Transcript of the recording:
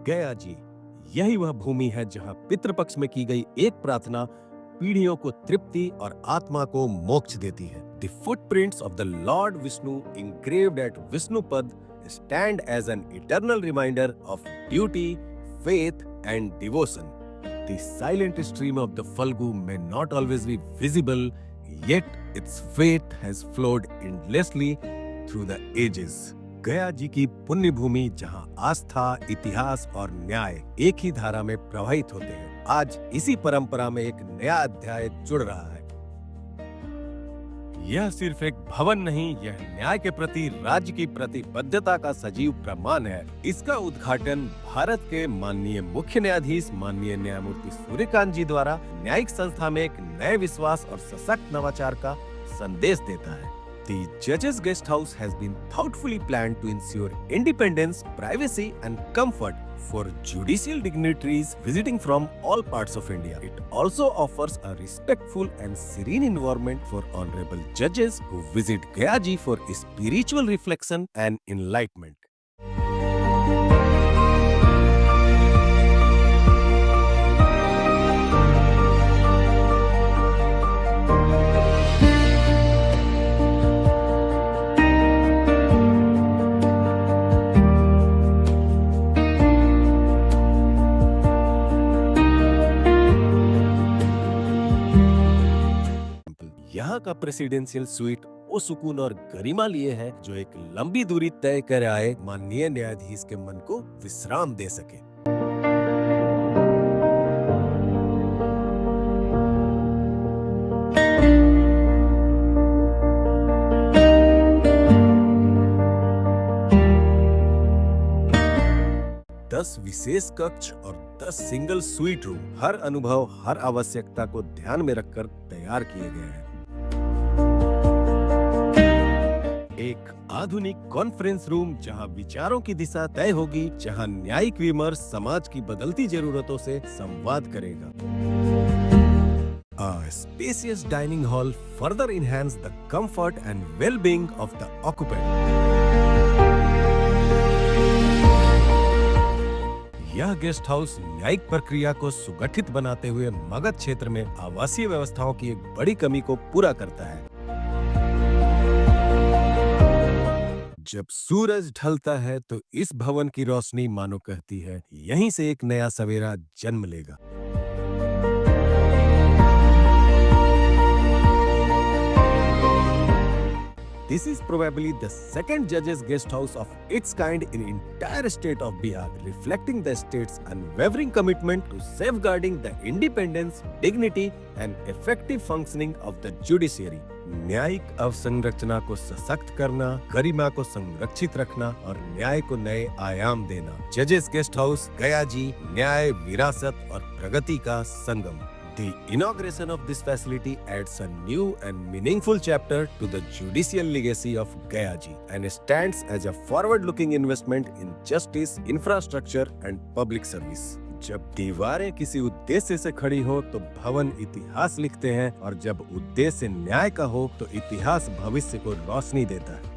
गया जी, यही वह भूमि है जहां पितृपक्ष में की गई एक प्रार्थना पीढ़ियों को तृप्ति और आत्मा को मोक्ष देती है। The footprints of the Lord Vishnu engraved at Vishnupad stand as an eternal reminder of duty, faith, and devotion. The silent stream of the Falgu may not always be visible, yet its faith has flowed endlessly through the ages. गया जी की पुण्य भूमि जहां आस्था, इतिहास और न्याय एक ही धारा में प्रवाहित होते हैं, आज इसी परंपरा में एक नया अध्याय जुड़ रहा है। यह सिर्फ एक भवन नहीं, यह न्याय के प्रति राज्य की प्रतिबद्धता का सजीव प्रमाण है। इसका उद्घाटन भारत के माननीय मुख्य न्यायाधीश माननीय न्यायमूर्ति सूर्यकांत जी द्वारा न्यायिक संस्था में एक नए विश्वास और सशक्त नवाचार का संदेश देता है। The Judges Guest House has been thoughtfully planned to ensure independence, privacy, and comfort for judicial dignitaries visiting from all parts of India. It also offers a respectful and serene environment for honorable judges who visit Gaya Ji for spiritual reflection and enlightenment. यहाँ का presidential suite वो सुकून और गरिमा लिए है जो एक लंबी दूरी तय कर आए माननीय न्यायाधीश के मन को विश्राम दे सके। दस विशेष कक्ष और 10 सिंगल स्वीट रूम हर अनुभव, हर आवश्यकता को ध्यान में रखकर तैयार किए गए हैं। एक आधुनिक कॉन्फ्रेंस रूम जहां विचारों की दिशा तय होगी, जहां न्यायिक विमर्श समाज की बदलती जरूरतों से संवाद करेगा। A spacious dining hall further enhance the comfort and well-being of the occupant. यह गेस्ट हाउस न्यायिक प्रक्रिया को सुगठित बनाते हुए मगध क्षेत्र में आवासीय व्यवस्थाओं की एक बड़ी कमी को पूरा करता है। जब सूरज ढलता है तो इस भवन की रोशनी मानो कहती है, यहीं से एक नया सवेरा जन्म लेगा। This is probably the second judges guest house of its kind in entire state of Bihar, reflecting the state's unwavering commitment to safeguarding the independence, dignity and effective functioning of the judiciary. न्यायिक अवसंरचना को सशक्त करना, गरिमा को संरक्षित रखना और न्याय को नए आयाम देना। जजेस गेस्ट हाउस गया जी, न्याय, विरासत और प्रगति का संगम। The inauguration of this facility adds a new and meaningful chapter to the judicial legacy of Gaya Ji and stands as a forward-looking investment in justice, infrastructure and public service. जब दीवारें किसी उद्देश्य से खड़ी हो तो भवन इतिहास लिखते हैं और जब उद्देश्य न्याय का हो तो इतिहास भविष्य को रोशनी देता है।